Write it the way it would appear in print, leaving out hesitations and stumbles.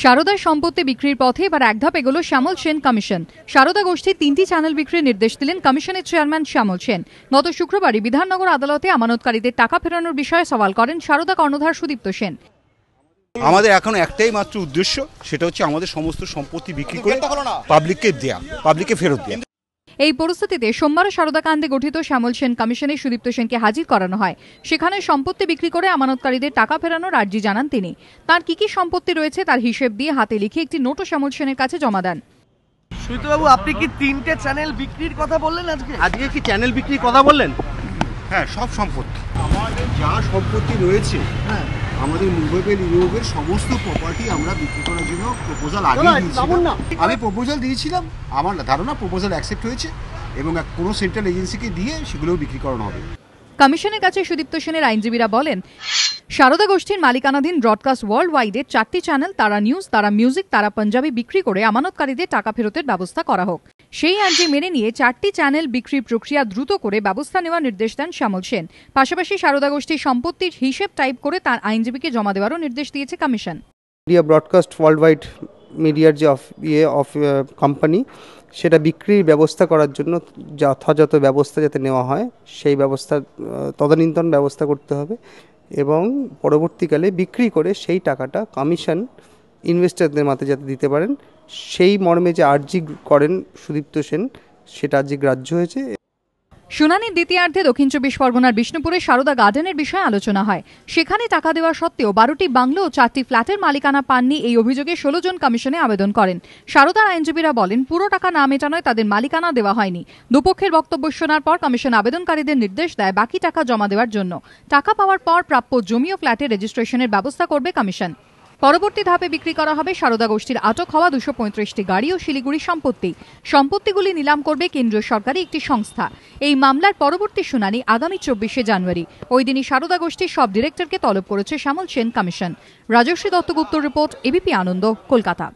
সারদার সম্পত্তি বিক্রির পথে এবার এক ধাপ এগোলো শ্যামল সেন কমিশন। সারদা গোষ্ঠীর 3টি চ্যানেল বিক্রির নির্দেশ দিলেন কমিশনের চেয়ারম্যান শ্যামল সেন। গত শুক্রবারই বিধাননগর আদালতে আমানতকারীদের টাকা ফেরানোর বিষয়ে সওয়াল করেন সারদা কর্ণধার সুদীপ্ত সেন। আমাদের এখন একটাই মাত্র উদ্দেশ্য, সেটা হচ্ছে আমাদের সমস্ত সম্পত্তি বিক্রি করে পাবলিককে দেয়া, পাবলিককে ফেরত দেয়া। এই পরিস্থিতিতে সোমবার সারদা কাণ্ডে গঠিত শ্যামল সেন কমিশনে সুদীপ্ত সেনকে হাজির করানো হয়। সেখানে সম্পত্তি বিক্রি করে আমানতকারীদের টাকা ফেরানোর আর্জি জানান তিনি। তার কি কি সম্পত্তি রয়েছে তার হিসেব দিয়ে হাতে লিখে একটি নোটও শ্যামল সেনের কাছে জমা দেন। সুদীপ্তবাবু, আপনি কি 3টে চ্যানেল বিক্রির কথা বললেন আজকে কি চ্যানেল বিক্রির কথা বললেন? হ্যাঁ, সব সম্পত্তি আমাদের যা সম্পত্তি রয়েছে, হ্যাঁ, আমাদের মুভেবল ইউরোপের সমস্ত প্রপার্টি আমরা বিক্রি করার জন্য প্রপোজাল আগে দিয়েছিলাম। আমি প্রপোজাল দিয়েছিলাম, আমার ধারণা প্রপোজাল অ্যাকসেপ্ট হয়েছে এবং কোনো সেন্ট্রাল এজেন্সিকে দিয়ে সেগুলোও বিক্রি করানো হবে। কমিশনের কাছে সুদীপ্ত সেনের আইনজীবীরা বলেন, সারদা গোষ্ঠীর মালিকানাধীন ব্রডকাস্ট ওয়ার্ল্ড ওয়াইডের 4টি চ্যানেল তারা নিউজ, তারা মিউজিক, তারা পাঞ্জাবি বিক্রি করে আমানতকারীদের টাকা ফেরতের ব্যবস্থা করা হোক। সেই আর্জি মেনে নিয়ে 4টি চ্যানেল বিক্রির প্রক্রিয়া দ্রুত করে ব্যবস্থা নেওয়ার নির্দেশ দেন শ্যামল সেন। পাশাপাশি সারদা গোষ্ঠীর সম্পত্তির হিসেব টাইপ করে তার আইনজীবীকে জমা দেওয়ারও নির্দেশ দিয়েছে কমিশন। ব্রডকাস্ট ওয়ার্ল্ড ওয়াইড মিডিয়ার যে কোম্পানি, সেটা বিক্রির ব্যবস্থা করার জন্য যথাযথ ব্যবস্থা যাতে নেওয়া হয় সেই ব্যবস্থা তদানীন্তন ব্যবস্থা করতে হবে এবং পরবর্তীকালে বিক্রি করে সেই টাকাটা কমিশন ইনভেস্টরদের মাঝে যাতে দিতে পারেন সেই মর্মে যে আর্জি করেন সুদীপ্ত সেন, সেটা আর্জি গ্রাহ্য হয়েছে। শুনানির দ্বিতীয়ার্ধে দক্ষিণ 24 পরগনার বিষ্ণুপুরে সারদা গার্ডেনের বিষয়ে আলোচনা হয়। সেখানে টাকা দেওয়া সত্ত্বেও 12টি বাংলো ও 4টি ফ্ল্যাটের মালিকানা পাননি এই অভিযোগে 16 জন কমিশনে আবেদন করেন। সারদার আইনজীবীরা বলেন, পুরো টাকা না মেটানোয় তাদের মালিকানা দেওয়া হয়নি। দুপক্ষের বক্তব্য শোনার পর কমিশন আবেদনকারীদের নির্দেশ দেয় বাকি টাকা জমা দেওয়ার জন্য। টাকা পাওয়ার পর প্রাপ্য জমি ও ফ্ল্যাটের রেজিস্ট্রেশনের ব্যবস্থা করবে কমিশন। পরবর্তী ধাপে বিক্রি করা হবে সারদা গোষ্ঠীর আটক হওয়া 235টি গাড়ি ও শিলিগুড়ি সম্পত্তিগুলি নিলাম করবে কেন্দ্রীয় সরকারি একটি সংস্থা। এই মামলার পরবর্তী শুনানি আগামী 24শে জানুয়ারি। ওই দিনই সারদা গোষ্ঠীর সব ডিরেক্টরকে তলব করেছে শ্যামল সেন কমিশন। রাজশ্রী দত্তগুপ্তর রিপোর্ট, এবিপি আনন্দ, কলকাতা।